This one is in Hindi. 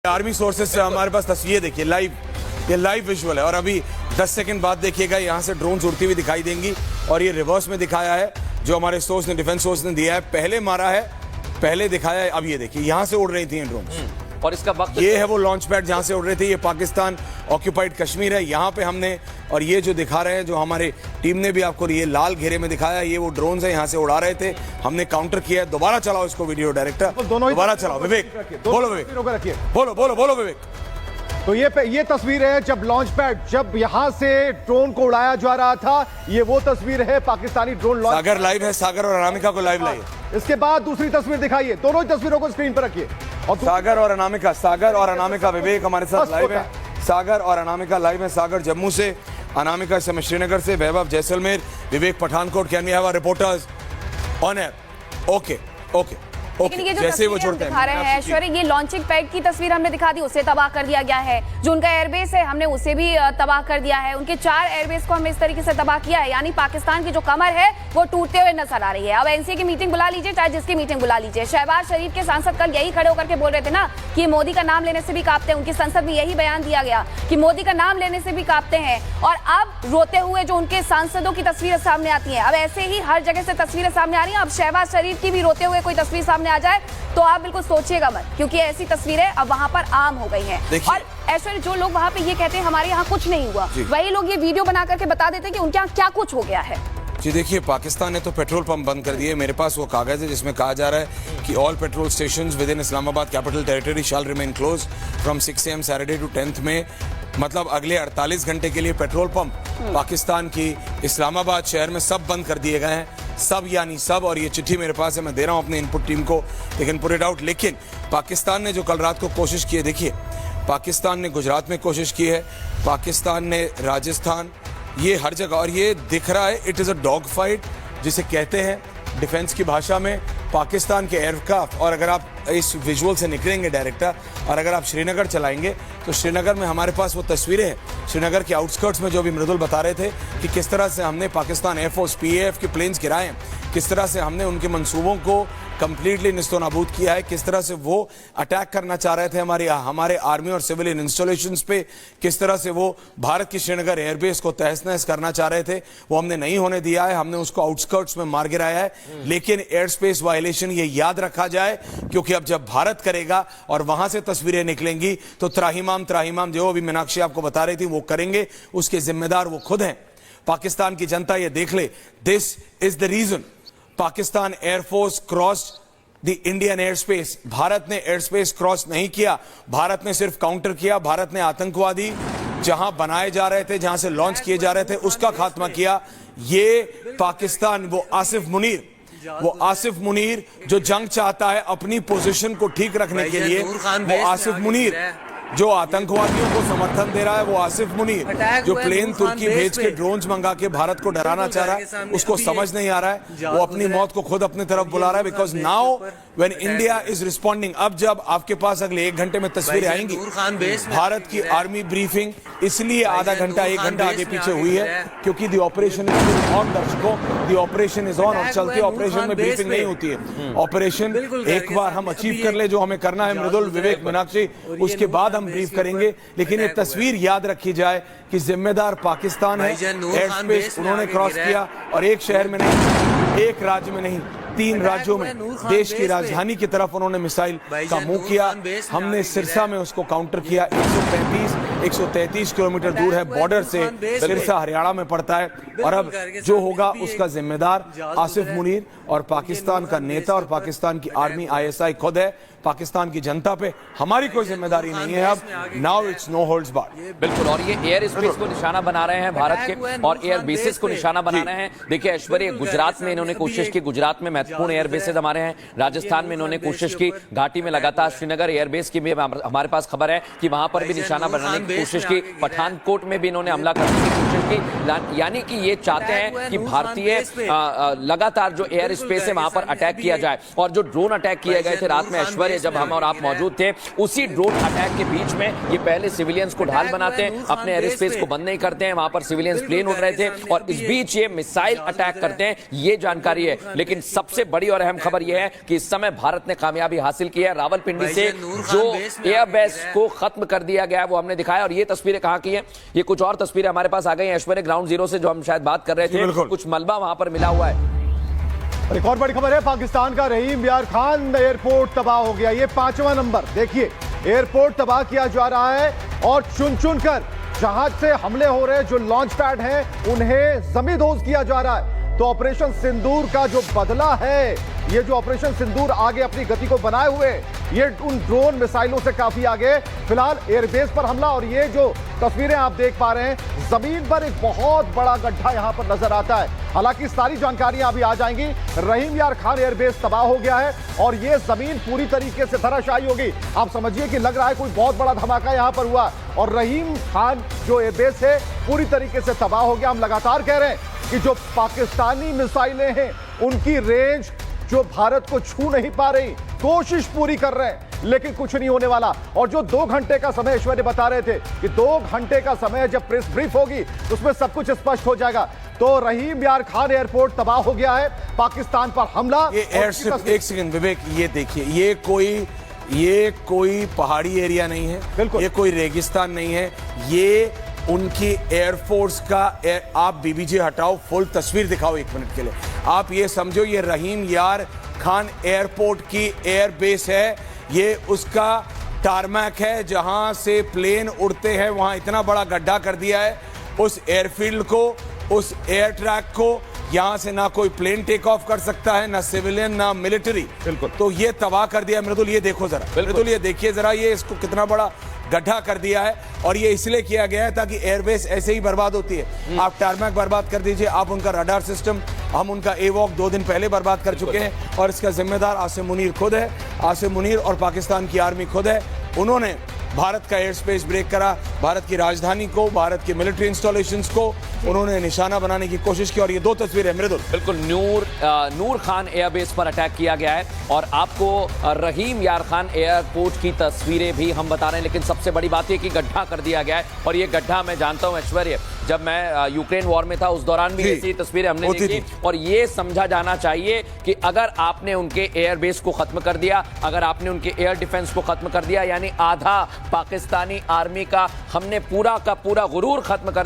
आर्मी सोर्सेज से हमारे पास तस्वीर देखिए लाइव, ये लाइव विजुअल है और अभी 10 सेकंड बाद देखिएगा यहाँ से ड्रोन्स उड़ती हुई दिखाई देंगी और ये रिवर्स में दिखाया है जो हमारे सोर्स ने, डिफेंस सोर्स ने दिया है। पहले मारा है, पहले दिखाया है, अब ये देखिए यहाँ से उड़ रही थी ड्रोन्स और इसका वक्त ये है वो लॉन्च पैड जहां से उड़ रहे थे। ये पाकिस्तान ऑक्यूपाइड कश्मीर है, यहाँ पे हमने, और ये जो दिखा रहे हैं, जो हमारे टीम ने भी आपको ये लाल घेरे में दिखाया, ये वो ड्रोन्स है, यहाँ से उड़ा रहे थे, हमने काउंटर किया है। दोबारा चलाओ इसको वीडियो डायरेक्टर, दोबारा चलाओ। विवेक बोलो, विवेक बोलो बोलो बोलो विवेक। तो ये तस्वीर है जब लॉन्च पैड, जब यहां से ड्रोन को उड़ाया जा रहा था, ये वो तस्वीर है पाकिस्तानी ड्रोन लॉन्च। सागर लाइव है, सागर और अनामिका को लाइव लाइए। इसके बाद दूसरी तस्वीर दिखाइए, दोनों ही तस्वीरों को स्क्रीन पर रखिए। और सागर और अनामिका विवेक हमारे साथ लाइव है। सागर और अनामिका लाइव है, सागर जम्मू से, अनामिका इस समय श्रीनगर से, Vaibhav Jaisalmer, Vivek Pathankot. Can we have our reporters on air? Okay okay लेकिन ये जो तस्वीर हम दिखा रहे हैं ऐश्वर्या, ये लॉन्चिंग पैड की तस्वीर हमने दिखा दी, उसे तबाह कर दिया गया है। जो उनका एयरबेस है हमने उसे भी तबाह कर दिया है। उनके 4 एयरबेस को हमने इस तरीके से तबाह किया है, यानी पाकिस्तान की जो कमर है वो टूटते हुए नजर आ रही है। अब एनसीए की मीटिंग बुला लीजिए, चाहे जिसकी मीटिंग बुला लीजिए। शहबाज शरीफ के सांसद कल यही खड़े होकर के बोल रहे थे ना कि मोदी का नाम लेने से भी कांपते हैं। उनकी संसद में यही बयान दिया गया कि मोदी का नाम लेने से भी कांपते हैं। और अब रोते हुए जो उनके सांसदों की तस्वीरें सामने आती हैं, अब ऐसे ही हर जगह से तस्वीरें सामने आ रही हैं। अब शहबाज शरीफ की भी रोते हुए कोई तस्वीर सामने आ जाए तो आप बिल्कुल सोचिएगा मत, क्योंकि ऐसी तस्वीरें अब वहां पर आम हो गई हैं। और ऐश्वर्या, जो लोग वहां पे ये कहते हैं हमारे यहाँ कुछ नहीं हुआ, वही लोग ये वीडियो बना करके बता देते हैं कि उनके यहाँ क्या कुछ हो गया है। जी देखिए, पाकिस्तान ने तो पेट्रोल पंप बंद कर दिए। मेरे पास वो कागज है जिसमें कहा जा रहा है कि all petrol stations within Islamabad capital territory shall remain close from 6 AM Saturday to 10th में। मतलब अगले 48 घंटे के लिए पेट्रोल पंप पाकिस्तान की इस्लामाबाद शहर में सब बंद कर दिए गए हैं। सब यानी सब, और ये चिट्ठी मेरे पास है, मैं दे रहा हूं अपने इनपुट टीम को, लेकिन पुट इट आउट। लेकिन पाकिस्तान ने जो कल रात को कोशिश की है, देखिए पाकिस्तान ने गुजरात में कोशिश की है, पाकिस्तान ने राजस्थान, ये हर जगह, और ये दिख रहा है it is a dog fight जिसे कहते हैं डिफेंस की भाषा में। पाकिस्तान के एयरक्राफ्ट, और अगर आप इस विजुअल से निकलेंगे डायरेक्टर, और अगर आप श्रीनगर चलाएंगे तो श्रीनगर में हमारे पास वो तस्वीरें हैं श्रीनगर के आउटस्कर्ट्स में, जो भी मृदुल बता रहे थे कि किस तरह से हमने पाकिस्तान एयरफोर्स PAF के प्लेन्स गिराए हैं, किस तरह से हमने उनके मंसूबों को कंप्लीटली निस्तो नाबूद किया है, किस तरह से वो अटैक करना चाह रहे थे हमारे आर्मी और सिविलियन इंस्टॉलेशंस पे, किस तरह से वो भारत की श्रीनगर एयरबेस को तहस नहस करना चाह रहे थे। वो हमने नहीं होने दिया है, हमने उसको आउटस्कर्ट्स में मार गिराया है। लेकिन एयर स्पेस वायलेशन ये याद रखा जाए, क्योंकि अब जब भारत करेगा और वहां से तस्वीरें निकलेंगी तो त्राहिमाम जो अभी मीनाक्षी आपको बता रही थी वो करेंगे, उसके जिम्मेदार वो खुद हैं। पाकिस्तान की जनता ये देख ले, this is the reason Pakistan air force crossed the Indian air space. Bharat ने एयर स्पेस क्रॉस नहीं किया, भारत ने सिर्फ काउंटर किया। भारत ने आतंकवादी जहां बनाए जा रहे थे, जहां से लॉन्च किए जा रहे थे, उसका खात्मा किया। ये पाकिस्तान, वो आसिफ मुनीर जो जंग चाहता है अपनी पोजीशन को ठीक रखने के लिए, वो आसिफ मुनीर जो आतंकवादियों को समर्थन दे रहा है, वो आसिफ मुनीर जो प्लेन तुर्की भेज के ड्रोन्स मंगा के भारत को डराना चाह रहा है, उसको समझ नहीं आ रहा है। वो अपनी मौत को खुद अपनी तरफ बुला रहा है। Because now when India is responding, अब जब आपके पास अगले 1 घंटे में तस्वीरें आएंगी, भारत की आर्मी ब्रीफिंग इसलिए आधा घंटा 1 घंटा आगे पीछे हुई है क्योंकि दी ऑपरेशन इज ऑन। दर्शकों, दी ऑपरेशन इज ऑन, और चलते ऑपरेशन में ब्रीफिंग नहीं होती है। ऑपरेशन एक बार हम अचीव कर ले जो हमें करना है, मृदुल, विवेक, मीनाक्षी, उसके बाद हम ब्रीफ करेंगे। लेकिन ये तस्वीर याद रखी जाए कि जिम्मेदार पाकिस्तान है। एयर स्पेस उन्होंने क्रॉस किया, और एक शहर में नहीं, एक राज्य में नहीं, 3 राज्यों में, देश की राजधानी की तरफ उन्होंने मिसाइल का मुंह किया। हमने सिरसा में उसको काउंटर किया। 133 किलोमीटर दूर है बॉर्डर से, सिरसा हरियाणा में पड़ता है। और अब जो होगा उसका जिम्मेदार आसिफ मुनीर और पाकिस्तान का नेता और पाकिस्तान की आर्मी ISI खुद है। पाकिस्तान की जनता पे हमारी कोई जिम्मेदारी नहीं है। अब now it's no holds barred. बिल्कुल, और ये एयर स्पेस को निशाना बना रहे हैं भारत के, और एयर बेसिस को निशाना बना रहे हैं। देखिए ऐश्वर्या, गुजरात में इन्होंने कोशिश की, गुजरात में महत्वपूर्ण एयर बेसेस हमारे हैं। राजस्थान में इन्होंने कोशिश की, घाटी में लगातार श्रीनगर एयरबेस की भी हमारे पास खबर है कि वहां पर भी निशाना बनाने की कोशिश की। पठानकोट में भी इन्होंने हमला करने की कोशिश की। यानी कि ये चाहते हैं कि भारतीय लगातार जो एयर स्पेस है वहां पर अटैक किया जाए। और जो ड्रोन अटैक किए गए थे रात में ऐश्वर्या, पहले जब हम और आप मौजूद थे, उसी ड्रोन अटैक के बीच में ये पहले सिविलियंस को ढाल बनाते हैं, अपने एयर स्पेस को बंद नहीं करते हैं, वहां पर सिविलियंस प्लेन उड़ रहे थे और इस बीच ये मिसाइल अटैक करते हैं, ये जानकारी है। लेकिन सबसे बड़ी और अहम खबर यह है कि इस समय भारत ने कामयाबी हासिल की है। रावलपिंडी से जो एयरबेस को खत्म कर दिया गया है वो हमने दिखाया, और ये तस्वीरें कहां की हैं? ये कुछ और तस्वीरें हमारे पास आ गई हैं ऐश्वर्य, ग्राउंड जीरो से, जो हम शायद बात कर रहे थे, कुछ मलबा वहां पर मिला हुआ है। एक और बड़ी खबर है, पाकिस्तान का रहीम यार खान एयरपोर्ट तबाह हो गया। ये 5वां नंबर, देखिए एयरपोर्ट तबाह किया जा रहा है और चुन चुन कर जहाज से हमले हो रहे हैं, जो लॉन्च पैड हैं उन्हें जमींदोज किया जा रहा है। तो ऑपरेशन सिंदूर का जो बदला है, ये जो ऑपरेशन सिंदूर आगे अपनी गति को बनाए हुए, ये उन ड्रोन मिसाइलों से काफी आगे। फिलहाल एयरबेस पर हमला, और ये जो तस्वीरें आप देख पा रहे हैं, जमीन पर एक बहुत बड़ा गड्ढा यहां पर नजर आता है। हालांकि सारी जानकारियां अभी आ जाएंगी। रहीम यार खान एयरबेस तबाह हो गया है और ये जमीन पूरी तरीके से धराशायी होगी। आप समझिए कि लग रहा है कोई बहुत बड़ा धमाका यहां पर हुआ और रहीम खान जो एयरबेस है पूरी तरीके से तबाह हो गया। हम लगातार कह रहे हैं कि जो पाकिस्तानी मिसाइलें हैं उनकी रेंज जो भारत को छू नहीं पा रही, कोशिश पूरी कर रहे हैं लेकिन कुछ नहीं होने वाला। और जो 2 घंटे का समय ऐश्वर्य बता रहे थे कि 2 घंटे का समय जब प्रेस ब्रीफ होगी उसमें सब कुछ स्पष्ट हो जाएगा। तो रहीम यार खान एयरपोर्ट तबाह हो गया है, पाकिस्तान पर हमला। ये एयरशिप, एक सेकंड विवेक, ये देखिए, ये कोई पहाड़ी एरिया नहीं है, बिल्कुल ये कोई रेगिस्तान नहीं है, ये उनकी एयरफोर्स का आप बीबीजे हटाओ, फुल तस्वीर दिखाओ 1 मिनट के लिए। आप ये समझो ये रहीम यार खान एयरपोर्ट की एयरबेस है, ये उसका टारमैक है जहां से प्लेन उड़ते हैं, वहां इतना बड़ा गड्ढा कर दिया है उस एयरफील्ड को, उस एयर ट्रैक को। यहां से ना कोई प्लेन टेक ऑफ कर सकता है, ना सिविलियन ना मिलिट्री। बिल्कुल, तो ये तबाह कर दिया। मृदुल ये देखो जरा, मृदुल ये देखिए जरा, ये इसको कितना बड़ा गड्ढा कर दिया है। और ये इसलिए किया गया है ताकि एयरबेस ऐसे ही बर्बाद होती है। आप टारमैक बर्बाद कर दीजिए, आप उनका रडार सिस्टम, हम उनका एवॉक 2 दिन पहले बर्बाद कर चुके हैं और इसका जिम्मेदार आसिम मुनीर खुद है। आसिम मुनीर और पाकिस्तान की आर्मी खुद है। उन्होंने भारत का एयर स्पेस ब्रेक करा, भारत की राजधानी को, भारत की मिलिट्री इंस्टॉलेशंस को उन्होंने निशाना बनाने की कोशिश की। और ये 2 तस्वीरें मृदुल, बिल्कुल नूर खान एयरबेस पर अटैक किया गया है और आपको रहीम यार खान एयरपोर्ट की तस्वीरें भी हम बता रहे हैं। लेकिन सबसे बड़ी बात यह कि गड्ढा कर दिया गया है और ये गड्ढा मैं जानता हूं ऐश्वर्य, जब मैं यूक्रेन वॉर में था उस दौरान भी ऐसी तस्वीरें हमने देखी। और ये समझा जाना चाहिए कि अगर आपने उनके एयरबेस को खत्म कर दिया, अगर आपने उनके एयर डिफेंस को खत्म कर दिया, यानी आधा पाकिस्तानी आर्मी का हमने पूरा का पूरा गुरूर खत्म कर